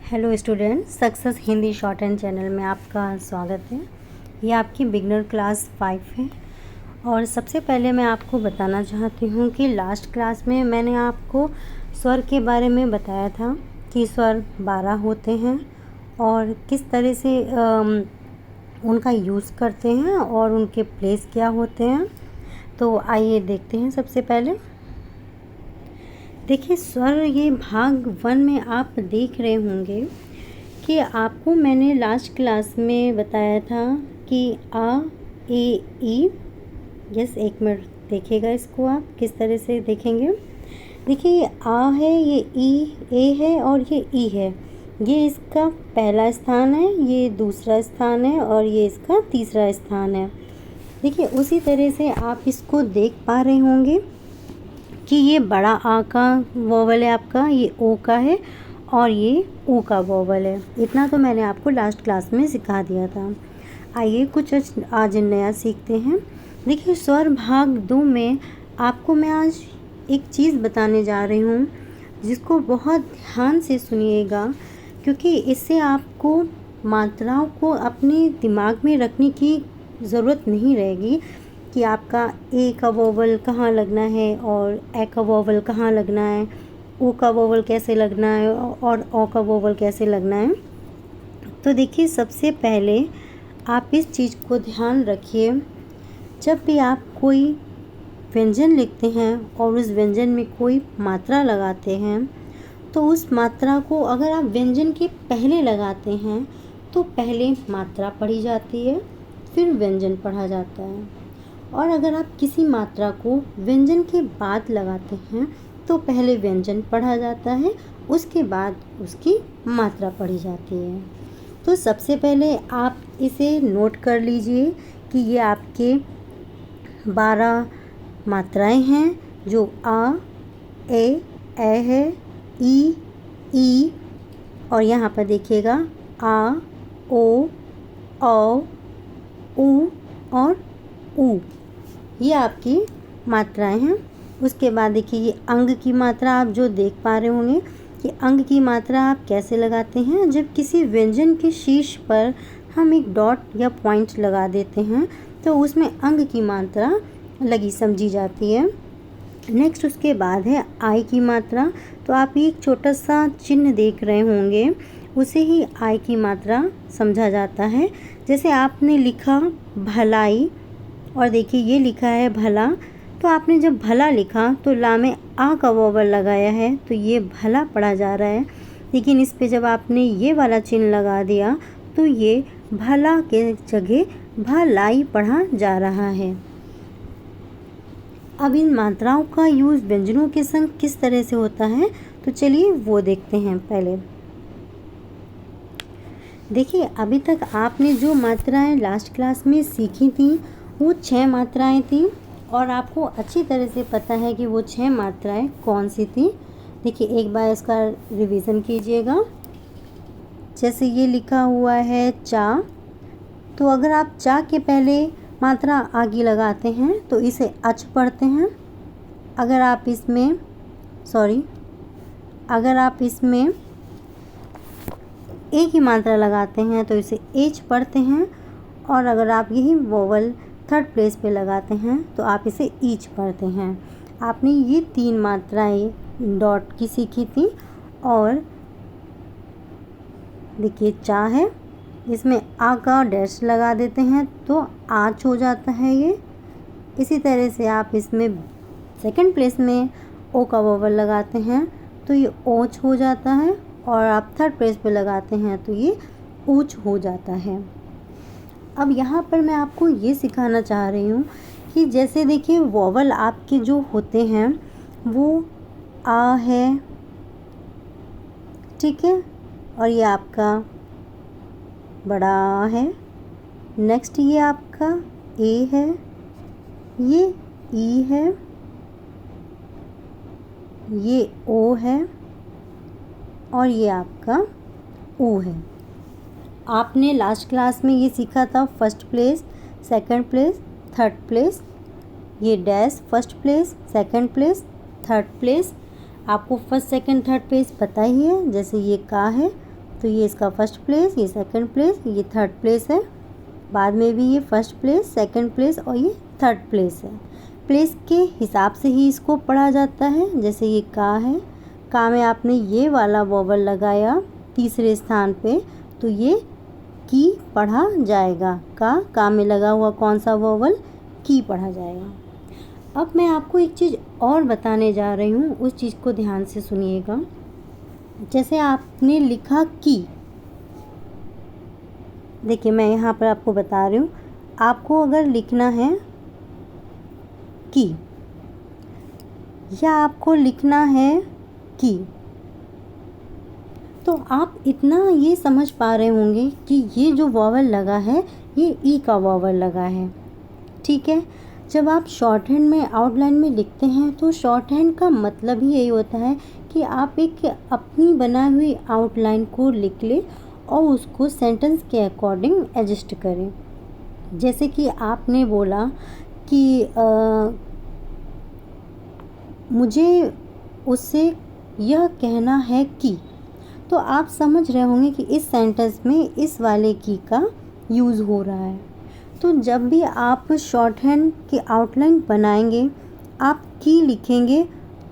Hello student, success Hindi short hand channel में आपका स्वागत है। ये आपकी बिगनर क्लास 5 है। और सबसे पहले मैं आपको बताना चाहती हूँ कि लास्ट क्लास में मैंने आपको स्वर के बारे में बताया था कि स्वर 12 होते हैं और किस तरह से उनका यूज़ करते हैं और उनके प्लेस क्या होते हैं। तो आइए देखते हैं। सबसे पहले देखिए, स्वर ये भाग 1 में आप देख रहे होंगे कि आपको मैंने लास्ट क्लास में बताया था कि आ, ए, ई। यस, एक मिनट देखिएगा, इसको आप किस तरह से देखेंगे। देखिए, ये आ है, ये ई, ए है और ये ई है। ये इसका पहला स्थान है, ये दूसरा स्थान है और ये इसका तीसरा स्थान है। देखिए, उसी तरह से आप इसको देख पा रहे होंगे कि ये बड़ा आ का वोवल है आपका, ये ओ का है और ये ऊ का वोवल है। इतना तो मैंने आपको लास्ट क्लास में सिखा दिया था। आइए कुछ आज नया सीखते हैं। देखिए, स्वर भाग 2 में आपको मैं आज एक चीज़ बताने जा रही हूँ जिसको बहुत ध्यान से सुनिएगा, क्योंकि इससे आपको मात्राओं को अपने दिमाग में रखने की ज़रूरत नहीं रहेगी कि आपका ए का वोवल कहाँ लगना है और ए का वोवल कहाँ लगना है, ओ का वोवल कैसे लगना है और ओ का वोवल कैसे लगना है। तो देखिए, सबसे पहले आप इस चीज़ को ध्यान रखिए, जब भी आप कोई व्यंजन लिखते हैं और उस व्यंजन में कोई मात्रा लगाते हैं तो उस मात्रा को अगर आप व्यंजन के पहले लगाते हैं तो पहले मात्रा पढ़ी जाती है, फिर व्यंजन पढ़ा जाता है। और अगर आप किसी मात्रा को व्यंजन के बाद लगाते हैं तो पहले व्यंजन पढ़ा जाता है, उसके बाद उसकी मात्रा पढ़ी जाती है। तो सबसे पहले आप इसे नोट कर लीजिए कि ये आपके 12 मात्राएं हैं, जो आ, ए है, ई और यहाँ पर देखिएगा आ, ओ, ऊ और ऊ, ये आपकी मात्राएं हैं। उसके बाद देखिए, ये अंग की मात्रा आप जो देख पा रहे होंगे कि अंग की मात्रा आप कैसे लगाते हैं। जब किसी व्यंजन के शीर्ष पर हम एक डॉट या पॉइंट लगा देते हैं तो उसमें अंग की मात्रा लगी समझी जाती है। नेक्स्ट उसके बाद है आई की मात्रा। तो आप एक छोटा सा चिन्ह देख रहे होंगे, उसे ही आई की मात्रा समझा जाता है। जैसे आपने लिखा भलाई और देखिए ये लिखा है भला, तो आपने जब भला लिखा तो ला में आ का वोवल लगाया है तो ये भला पढ़ा जा रहा है। लेकिन इस पे जब आपने ये वाला चिन्ह लगा दिया तो ये भला के जगह भलाई पढ़ा जा रहा है। अब इन मात्राओं का यूज़ व्यंजनों के संग किस तरह से होता है, तो चलिए वो देखते हैं। पहले देखिए, अभी तक आपने जो मात्राएं लास्ट क्लास में सीखी थी वो 6 मात्राएं थी और आपको अच्छी तरह से पता है कि वो 6 मात्राएं कौन सी थी। देखिए, एक बार इसका रिवीजन कीजिएगा। जैसे ये लिखा हुआ है चा, तो अगर आप चा के पहले मात्रा आगे लगाते हैं तो इसे अच पढ़ते हैं। अगर आप इसमें ए की मात्रा लगाते हैं तो इसे एच पढ़ते हैं और अगर आप यही वोवल थर्ड प्लेस पे लगाते हैं तो आप इसे ईच पढ़ते हैं। आपने ये 3 मात्राएं डॉट की सीखी थी। और देखिए, चा है, इसमें आ का डैश लगा देते हैं तो आच हो जाता है ये। इसी तरह से आप इसमें सेकंड प्लेस में ओ का वोवल लगाते हैं तो ये ओच हो जाता है और आप थर्ड प्लेस पे लगाते हैं तो ये ऊच हो जाता है। अब यहाँ पर मैं आपको ये सिखाना चाह रही हूँ कि जैसे देखिए, वोवल आपके जो होते हैं वो आ है, ठीक है, और ये आपका बड़ा आ है। नेक्स्ट ये आपका ए है, ये ई है, ये ओ है और ये आपका ऊ है। आपने लास्ट क्लास में ये सीखा था first place, second place, third place, ये dash first place, second place, third place. आपको फर्स्ट सेकंड थर्ड प्लेस पता ही है। जैसे ये का है तो ये इसका फर्स्ट प्लेस, ये सेकंड प्लेस, ये थर्ड प्लेस है। बाद में भी ये फर्स्ट प्लेस, सेकंड प्लेस और ये थर्ड प्लेस है। प्लेस के हिसाब से ही इसको पढ़ा जाता है। जैसे ये का है, का में आपने ये वाला वोवल लगाया तीसरे स्थान पे, तो ये की पढ़ा जाएगा। का में लगा हुआ कौन सा वोवल, की पढ़ा जाएगा। अब मैं आपको एक चीज़ और बताने जा रही हूँ, उस चीज़ को ध्यान से सुनिएगा। जैसे आपने लिखा की, देखिए मैं यहाँ पर आपको बता रही हूँ, आपको अगर लिखना है की या आपको लिखना है की, तो आप इतना ये समझ पा रहे होंगे कि ये जो वॉवल लगा है ये ई का वॉवल लगा है। ठीक है, जब आप शॉर्ट हैंड में आउटलाइन में लिखते हैं तो शॉर्ट हैंड का मतलब ही यही होता है कि आप एक अपनी बनाई हुई आउटलाइन को लिख लें और उसको सेंटेंस के अकॉर्डिंग एडजस्ट करें। जैसे कि आपने बोला कि मुझे उससे यह कहना है कि, तो आप समझ रहे होंगे कि इस सेंटेंस में इस वाले की का यूज़ हो रहा है। तो जब भी आप शॉर्ट हैंड की आउटलाइन बनाएंगे, आप की लिखेंगे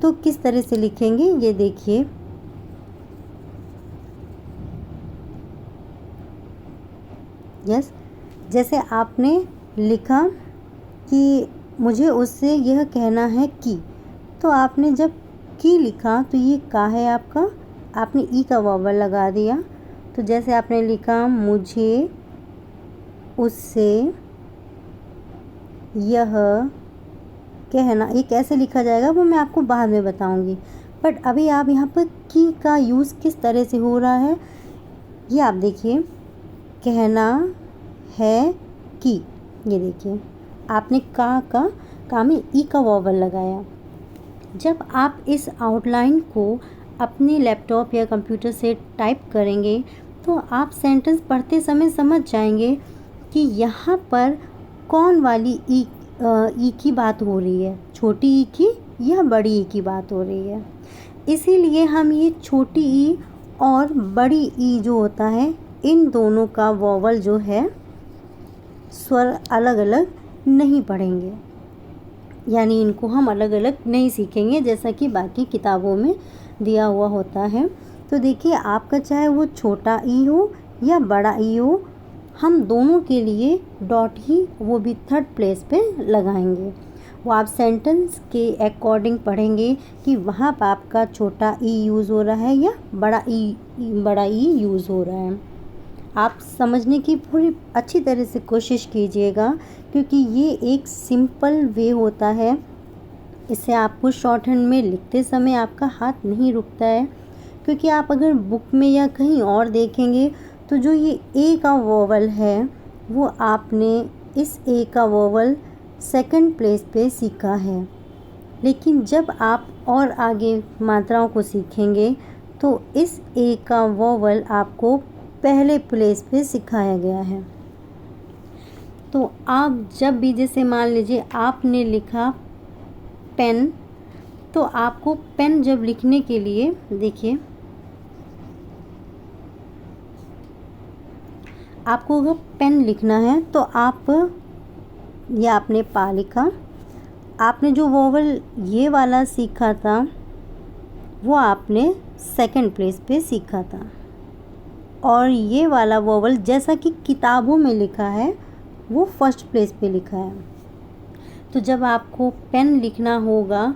तो किस तरह से लिखेंगे, ये देखिए। यस, जैसे आपने लिखा कि मुझे उससे यह कहना है कि, तो आपने जब की लिखा तो ये का है आपका, आपने ई का वॉवल लगा दिया। तो जैसे आपने लिखा मुझे उससे यह कहना, ये कैसे लिखा जाएगा वो मैं आपको बाद में बताऊंगी। बट अभी आप यहाँ पर की का यूज़ किस तरह से हो रहा है ये आप देखिए। कहना है कि, ये देखिए आपने का में ई का वॉवल लगाया। जब आप इस आउटलाइन को अपने लैपटॉप या कंप्यूटर से टाइप करेंगे तो आप सेंटेंस पढ़ते समय समझ जाएंगे कि यहाँ पर कौन वाली ई की बात हो रही है, छोटी ई की या बड़ी ई की बात हो रही है। इसीलिए हम ये छोटी ई और बड़ी ई जो होता है, इन दोनों का वॉवल जो है स्वर अलग अलग नहीं पढ़ेंगे, यानी इनको हम अलग अलग नहीं सीखेंगे जैसा कि बाकी किताबों में दिया हुआ होता है। तो देखिए आपका चाहे वो छोटा ई हो या बड़ा ई हो, हम दोनों के लिए डॉट ही, वो भी थर्ड प्लेस पे लगाएंगे। वो आप सेंटेंस के अकॉर्डिंग पढ़ेंगे कि वहाँ पर आपका छोटा ई यूज़ हो रहा है या बड़ा ई यूज़ हो रहा है। आप समझने की पूरी अच्छी तरह से कोशिश कीजिएगा, क्योंकि ये एक सिंपल वे होता है। इससे आपको शॉर्ट हैंड में लिखते समय आपका हाथ नहीं रुकता है, क्योंकि आप अगर बुक में या कहीं और देखेंगे तो जो ये ए का वोवल है वो आपने इस ए का वोवल सेकंड प्लेस पे सीखा है, लेकिन जब आप और आगे मात्राओं को सीखेंगे तो इस ए का वोवल आपको पहले प्लेस पे सिखाया गया है। तो आप जब भी, जैसे मान लीजिए आपने लिखा पेन, तो आपको पेन जब लिखने के लिए, देखिए आपको अगर पेन लिखना है तो आप, ये आपने पा लिखा, आपने जो वोवल ये वाला सीखा था वो आपने सेकंड प्लेस पे सीखा था, और ये वाला वोवल जैसा कि किताबों में लिखा है वो फर्स्ट प्लेस पे लिखा है। तो जब आपको पेन लिखना होगा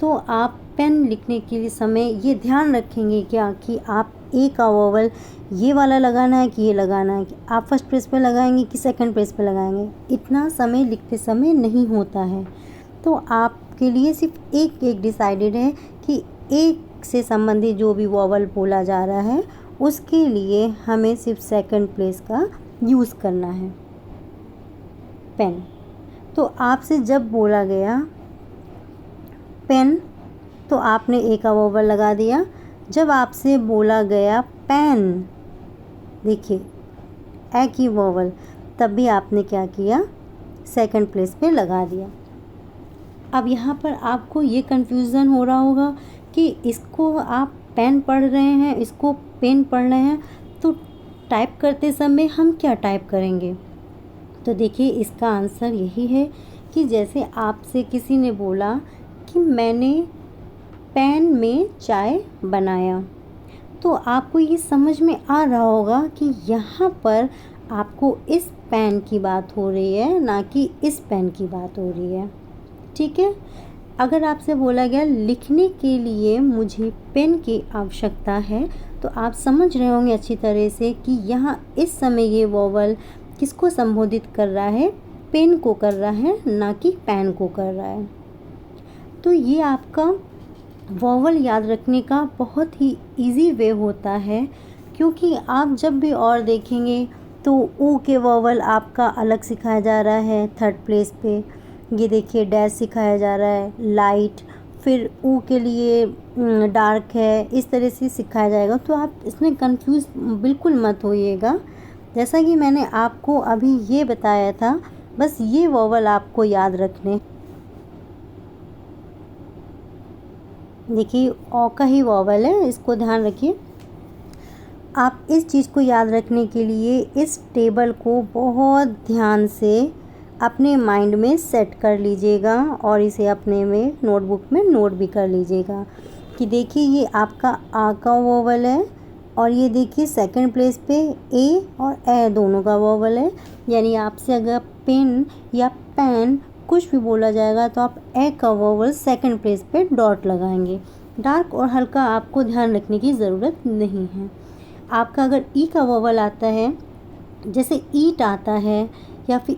तो आप पेन लिखने के समय ये ध्यान रखेंगे क्या कि आप ए का वोवल ये वाला लगाना है कि ये लगाना है, कि आप फर्स्ट प्लेस पे लगाएंगे कि सेकंड प्लेस पे लगाएंगे। इतना समय लिखते समय नहीं होता है। तो आपके लिए सिर्फ एक डिसाइडेड है कि एक से संबंधित जो भी वोवल बोला जा रहा है उसके लिए हमें सिर्फ सेकंड प्लेस का यूज़ करना है, पेन। तो आपसे जब बोला गया पेन तो आपने ए का वोवल लगा दिया। जब आपसे बोला गया पेन, देखिए ए की वोवल, तब भी आपने क्या किया, सेकंड प्लेस पे लगा दिया। अब यहाँ पर आपको ये कन्फ्यूज़न हो रहा होगा कि इसको आप पेन पढ़ रहे हैं, इसको पेन पढ़ रहे हैं, तो टाइप करते समय हम क्या टाइप करेंगे? तो देखिए इसका आंसर यही है कि जैसे आपसे किसी ने बोला कि मैंने पैन में चाय बनाया, तो आपको ये समझ में आ रहा होगा कि यहाँ पर आपको इस पेन की बात हो रही है, ना कि इस पेन की बात हो रही है। ठीक है। अगर आपसे बोला गया लिखने के लिए मुझे पेन की आवश्यकता है, तो आप समझ रहे होंगे अच्छी तरह से कि यहाँ इस समय ये वोवल किसको संबोधित कर रहा है? पेन को कर रहा है, ना कि पेन को कर रहा है। तो ये आपका वोवल याद रखने का बहुत ही इजी वे होता है, क्योंकि आप जब भी और देखेंगे तो ऊ के वोवल आपका अलग सिखाया जा रहा है थर्ड प्लेस पे। ये देखिए डैश सिखाया जा रहा है, लाइट, फिर ऊ के लिए डार्क है, इस तरह से सिखाया जाएगा। तो आप इसमें कंफ्यूज बिल्कुल मत होइएगा। जैसा कि मैंने आपको अभी ये बताया था, बस ये वोवल आपको याद रखने। देखिए ओ का ही वोवल है, इसको ध्यान रखिए। आप इस चीज़ को याद रखने के लिए इस टेबल को बहुत ध्यान से अपने माइंड में सेट कर लीजिएगा और इसे अपने में नोटबुक में नोट भी कर लीजिएगा कि देखिए ये आपका आ का वोवल है और ये देखिए सेकंड प्लेस पे ए और ए दोनों का वोवल है। यानी आपसे अगर पेन या पैन कुछ भी बोला जाएगा तो आप ए का वोवल सेकंड प्लेस पे डॉट लगाएंगे। डार्क और हल्का आपको ध्यान रखने की ज़रूरत नहीं है। आपका अगर ई का वोवल आता है, जैसे ईट आता है या फिर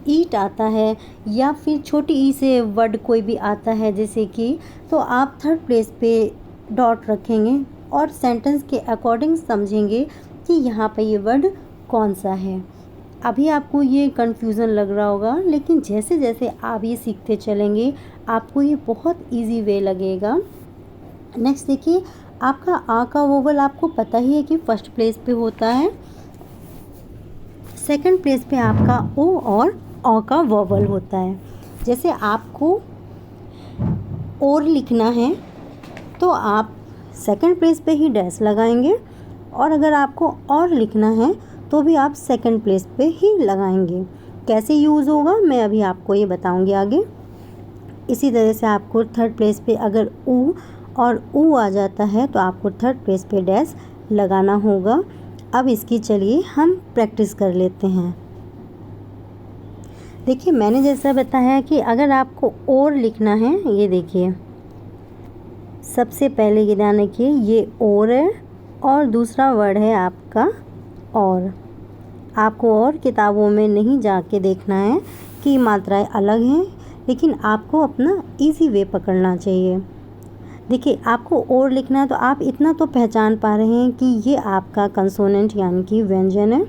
ईट आता है या फिर छोटी ई से वर्ड कोई भी आता है जैसे कि, तो आप थर्ड प्लेस पे डॉट रखेंगे और सेंटेंस के अकॉर्डिंग समझेंगे कि यहाँ पे ये वर्ड कौन सा है। अभी आपको ये कन्फ्यूज़न लग रहा होगा, लेकिन जैसे जैसे आप ये सीखते चलेंगे आपको ये बहुत इजी वे लगेगा। नेक्स्ट देखिए आपका आ का वोवल आपको पता ही है कि फर्स्ट प्लेस पे होता है। सेकंड प्लेस पे आपका ओ और औ का वोवल होता है। जैसे आपको और लिखना है तो आप सेकंड प्लेस पे ही डैश लगाएंगे, और अगर आपको और लिखना है तो भी आप सेकंड प्लेस पे ही लगाएंगे। कैसे यूज़ होगा मैं अभी आपको ये बताऊंगी आगे। इसी तरह से आपको थर्ड प्लेस पे अगर ऊ और ऊ आ जाता है तो आपको थर्ड प्लेस पे डैश लगाना होगा। अब इसकी चलिए हम प्रैक्टिस कर लेते हैं। देखिए मैंने जैसा बताया कि अगर आपको और लिखना है, ये देखिए सबसे पहले ये ध्यान रखिए ये और है और दूसरा वर्ड है आपका और। आपको और किताबों में नहीं जाके देखना है कि मात्राएं अलग हैं, लेकिन आपको अपना इजी वे पकड़ना चाहिए। देखिए आपको और लिखना है तो आप इतना तो पहचान पा रहे हैं कि ये आपका कंसोनेंट यानी कि व्यंजन है।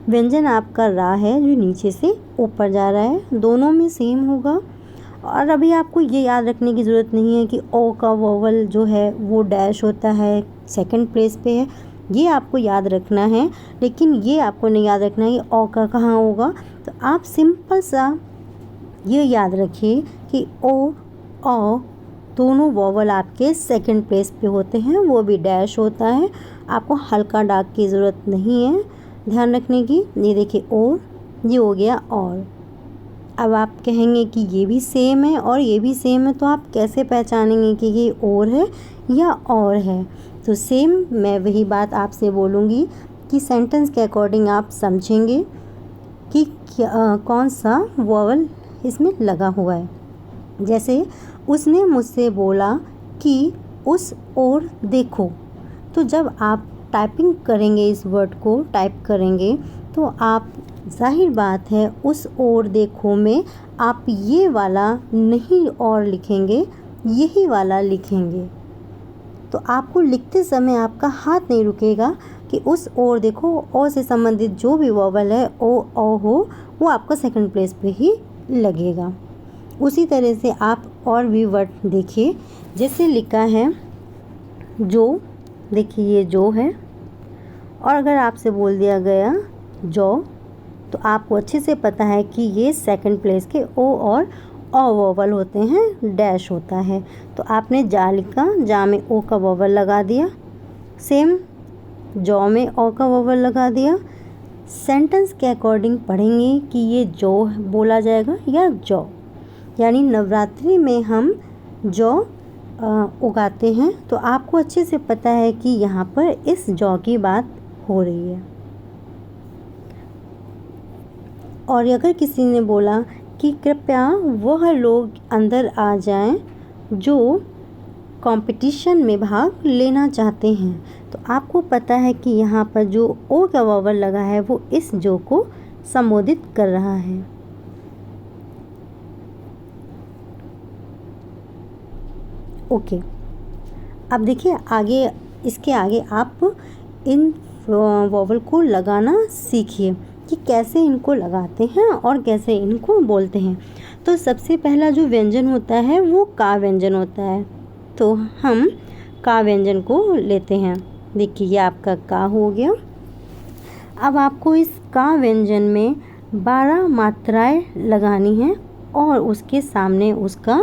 व्यंजन आपका रा है जो नीचे से ऊपर जा रहा है, दोनों में सेम होगा। और अभी आपको ये याद रखने की ज़रूरत नहीं है कि ओ का वोवल जो है वो डैश होता है, सेकंड प्लेस पे है, ये आपको याद रखना है। लेकिन ये आपको नहीं याद रखना है कि ओ का कहाँ होगा। तो आप सिंपल सा ये याद रखिए कि ओ औ दोनों वोवल आपके सेकंड प्लेस पे होते हैं, वो भी डैश होता है। आपको हल्का डार्क की ज़रूरत नहीं है ध्यान रखने की। ये देखिए और, ये हो गया और। अब आप कहेंगे कि ये भी सेम है और ये भी सेम है, तो आप कैसे पहचानेंगे कि ये और है या और है? तो सेम मैं वही बात आपसे बोलूँगी कि सेंटेंस के अकॉर्डिंग आप समझेंगे कि कौन सा वोवल इसमें लगा हुआ है। जैसे उसने मुझसे बोला कि उस ओर देखो, तो जब आप टाइपिंग करेंगे, इस वर्ड को टाइप करेंगे, तो आप जाहिर बात है उस ओर देखो में आप ये वाला नहीं और लिखेंगे, यही वाला लिखेंगे। तो आपको लिखते समय आपका हाथ नहीं रुकेगा कि उस ओर देखो, ओ से संबंधित जो भी वोवल है ओ हो, वो आपका सेकंड प्लेस पे ही लगेगा। उसी तरह से आप और भी वर्ड देखिए, जैसे लिखा है जो, देखिए ये जो है, और अगर आपसे बोल दिया गया जो, तो आपको अच्छे से पता है कि ये सेकंड प्लेस के ओ और ओ वोवल होते हैं, डैश होता है। तो आपने जा लिखा, जा में ओ का वोवल लगा दिया। सेम जौ में औ का वोवल लगा दिया। सेंटेंस के अकॉर्डिंग पढ़ेंगे कि ये जौ बोला जाएगा या जौ, यानी नवरात्रि में हम जौ उगाते हैं। तो आपको अच्छे से पता है कि यहाँ पर इस जौ की बात हो रही है। और अगर किसी ने बोला कि कृपया वह लोग अंदर आ जाएं जो कंपटीशन में भाग लेना चाहते हैं, तो आपको पता है कि यहाँ पर जो ओ का वोवल लगा है वो इस जो को संबोधित कर रहा है। ओके, अब देखिए आगे, इसके आगे आप इन वोवल को लगाना सीखिए कि कैसे इनको लगाते हैं और कैसे इनको बोलते हैं। तो सबसे पहला जो व्यंजन होता है वो का व्यंजन होता है, तो हम का व्यंजन को लेते हैं। देखिए ये आपका का हो गया। अब आपको इस का व्यंजन में 12 मात्राएं लगानी हैं और उसके सामने उसका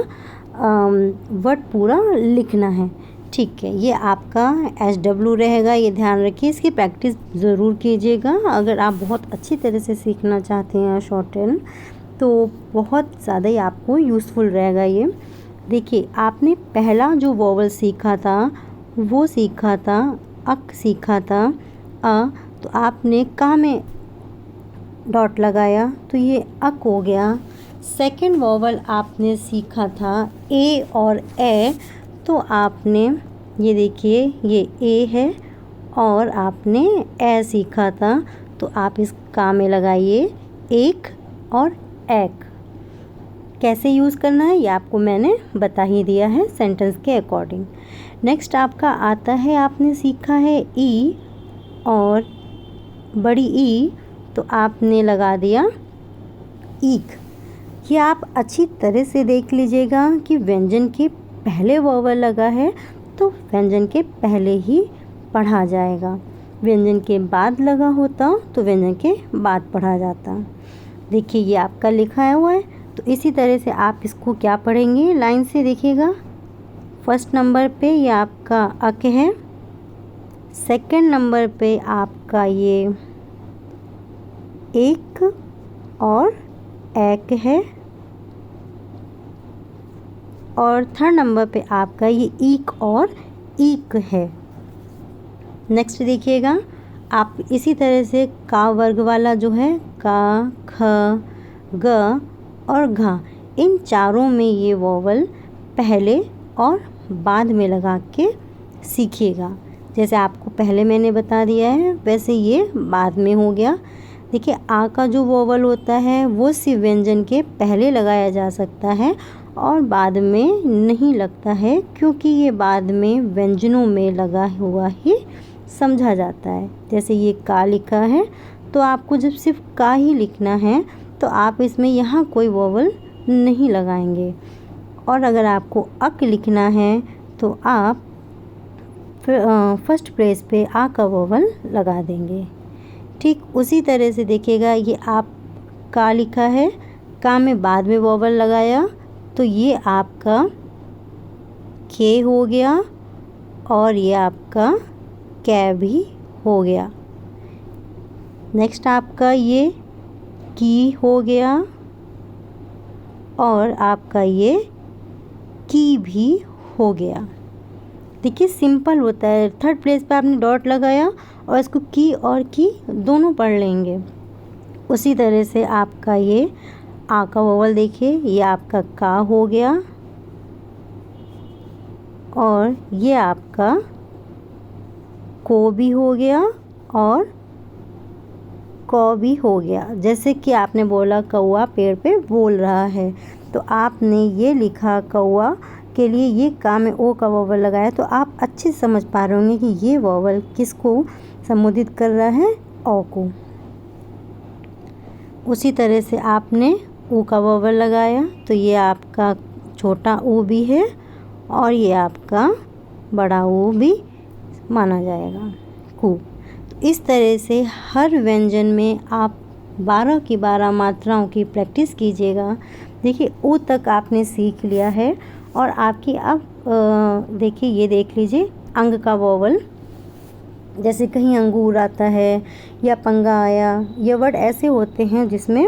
वर्ड पूरा लिखना है। ठीक है, ये आपका SW रहेगा, ये ध्यान रखिए। इसकी प्रैक्टिस ज़रूर कीजिएगा अगर आप बहुत अच्छी तरह से सीखना चाहते हैं शॉर्ट हैंड, तो बहुत ज़्यादा ही आपको यूज़फुल रहेगा ये। देखिए आपने पहला जो वोवल सीखा था वो सीखा था अक, सीखा था अ, तो आपने का में डॉट लगाया तो ये अक हो गया। सेकंड वोवल आपने सीखा था ए और ए, तो आपने ये देखिए ये ए है और आपने ए सीखा था, तो आप इस का में लगाइए एक और एक। कैसे यूज़ करना है ये आपको मैंने बता ही दिया है सेंटेंस के अकॉर्डिंग। नेक्स्ट आपका आता है, आपने सीखा है ई और बड़ी ई, तो आपने लगा दिया ईक। ये आप अच्छी तरह से देख लीजिएगा कि व्यंजन के पहले वोवल लगा है तो व्यंजन के पहले ही पढ़ा जाएगा, व्यंजन के बाद लगा होता तो व्यंजन के बाद पढ़ा जाता। देखिए ये आपका लिखा हुआ है, तो इसी तरह से आप इसको क्या पढ़ेंगे, लाइन से देखिएगा। फर्स्ट नंबर पे ये आपका अक है, सेकंड नंबर पे आपका ये एक और एक है, और थर्ड नंबर पे आपका ये ईक और ईक है। नेक्स्ट देखिएगा आप इसी तरह से का वर्ग वाला जो है का, ख, ग और घ, इन चारों में ये वोवल पहले और बाद में लगा के सीखिएगा। जैसे आपको पहले मैंने बता दिया है वैसे ये बाद में हो गया। देखिए आ का जो वोवल होता है वो सिर्फ व्यंजन के पहले लगाया जा सकता है और बाद में नहीं लगता है, क्योंकि ये बाद में व्यंजनों में लगा हुआ ही समझा जाता है। जैसे ये का लिखा है तो आपको जब सिर्फ का ही लिखना है तो आप इसमें यहाँ कोई वोवल नहीं लगाएंगे, और अगर आपको अक लिखना है तो आप फर्स्ट प्लेस पे आ का वोवल लगा देंगे। ठीक उसी तरह से देखिएगा ये आप का लिखा है, का में बाद में वोवल लगाया तो ये आपका के हो गया और ये आपका कै भी हो गया। नेक्स्ट आपका ये की हो गया और आपका ये की भी हो गया। देखिए सिंपल होता है, थर्ड प्लेस पे आपने डॉट लगाया और इसको की और की दोनों पढ़ लेंगे। उसी तरह से आपका ये आ का वोवल देखिए ये आपका का हो गया और ये आपका को भी हो गया और कौ भी हो गया। जैसे कि आपने बोला कौआ पेड़ पे बोल रहा है, तो आपने ये लिखा कौआ के लिए ये का में ओ का वोवल लगाया, तो आप अच्छे से समझ पा रहे होंगे कि ये वोवल किसको संबोधित कर रहा है, ओ को। उसी तरह से आपने ऊ का वोवल लगाया तो ये आपका छोटा ऊ भी है और ये आपका बड़ा ऊ भी माना जाएगा, कु। तो इस तरह से हर व्यंजन में आप 12 की 12 मात्राओं की प्रैक्टिस कीजिएगा। देखिए ऊ तक आपने सीख लिया है और आपकी अब देखिए ये देख लीजिए अंग का वोवल जैसे कहीं अंगूर आता है या पंगा आया, ये वर्ड ऐसे होते हैं जिसमें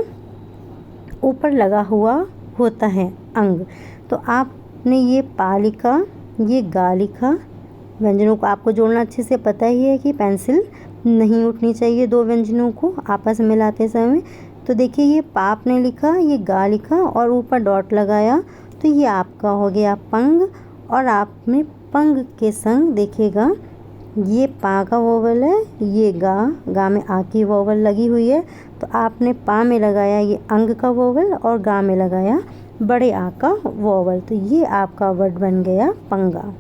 ऊपर लगा हुआ होता है अंग। तो आपने ये पा लिखा, ये गा लिखा। व्यंजनों को आपको जोड़ना अच्छे से पता ही है कि पेंसिल नहीं उठनी चाहिए दो व्यंजनों को आपस में मिलाते समय। तो देखिए ये पा आपने लिखा, ये गा लिखा और ऊपर डॉट लगाया, तो ये आपका हो गया पंग। और आपने पंग के संग देखिएगा ये पा का वोवल है, ये गा में आ की वोवल लगी हुई है, तो आपने पा में लगाया ये अंग का वोवल और गा में लगाया बड़े आ का वोवल। तो ये आपका वर्ड बन गया पंगा।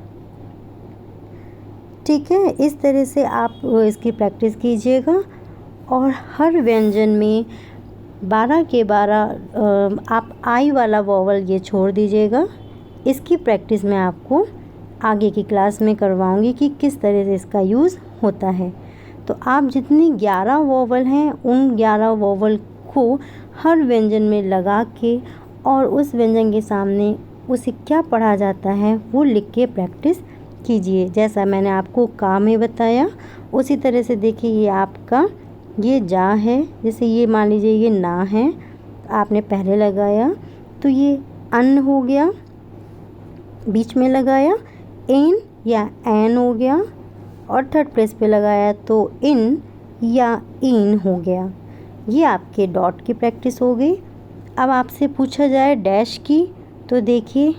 ठीक है, इस तरह से आप इसकी प्रैक्टिस कीजिएगा और हर व्यंजन में 12 के 12 आप आई वाला वोवल ये छोड़ दीजिएगा। इसकी प्रैक्टिस मैं आपको आगे की क्लास में करवाऊंगी कि किस तरह से इसका यूज़ होता है। तो आप जितनी 11 वोवल हैं उन 11 वोवल को हर व्यंजन में लगा के और उस व्यंजन के सामने उसे क्या पढ़ा जाता है वो लिख के प्रैक्टिस कीजिए। जैसा मैंने आपको का में बताया उसी तरह से देखिए ये आपका ये जा है, जैसे ये मान लीजिए ये ना है, आपने पहले लगाया तो ये अन्न हो गया, बीच में लगाया इन या एन हो गया और थर्ड प्लेस पे लगाया तो इन या इन हो गया। ये आपके डॉट की प्रैक्टिस हो गई। अब आपसे पूछा जाए डैश की, तो देखिए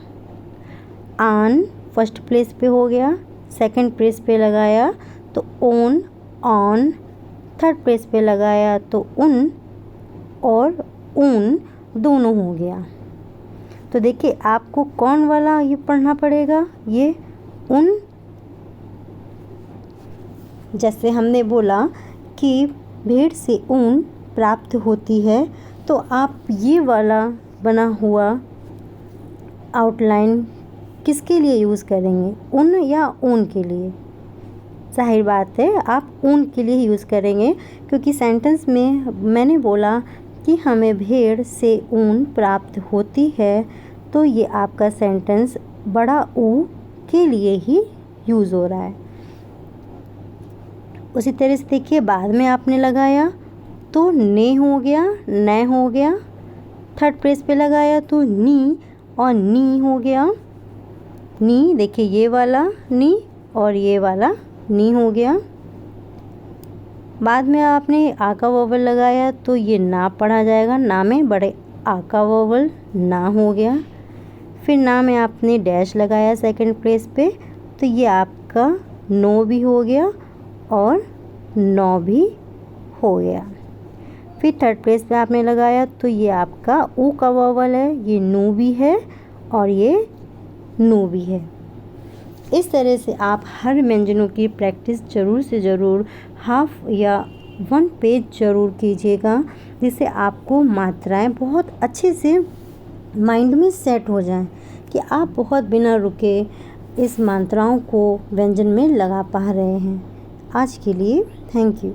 आन फर्स्ट प्लेस पे हो गया, सेकंड प्लेस पे लगाया तो ओन ऑन, थर्ड प्लेस पे लगाया तो उन और ऊन दोनों हो गया। तो देखिए आपको कौन वाला ये पढ़ना पड़ेगा, ये उन। जैसे हमने बोला कि भेड़ से ऊन प्राप्त होती है, तो आप ये वाला बना हुआ आउटलाइन किसके लिए यूज़ करेंगे, उन या ऊन के लिए। जाहिर बात है आप ऊन के लिए यूज़ करेंगे, क्योंकि सेंटेंस में मैंने बोला कि हमें भेड़ से ऊन प्राप्त होती है, तो ये आपका सेंटेंस बड़ा ऊ के लिए ही यूज़ हो रहा है। उसी तरह से देखिए बाद में आपने लगाया तो ने हो गया, न हो गया, थर्ड प्लेस पे लगाया तो नी और नी हो गया। नी देखिए ये वाला नी और ये वाला नी हो गया। बाद में आपने आ का वोवल लगाया तो ये ना पढ़ा जाएगा, ना में बड़े आ का वोवल ना हो गया। फिर ना में आपने डैश लगाया सेकंड प्लेस पे, तो ये आपका नो भी हो गया और नौ भी हो गया। फिर थर्ड प्लेस पे आपने लगाया तो ये आपका ऊ का वोवल है, ये नू भी है और ये नू भी है। इस तरह से आप हर व्यंजनों की प्रैक्टिस ज़रूर से ज़रूर हाफ या 1 पेज ज़रूर कीजिएगा, जिससे आपको मात्राएं बहुत अच्छे से माइंड में सेट हो जाएं कि आप बहुत बिना रुके इस मात्राओं को व्यंजन में लगा पा रहे हैं। आज के लिए थैंक यू।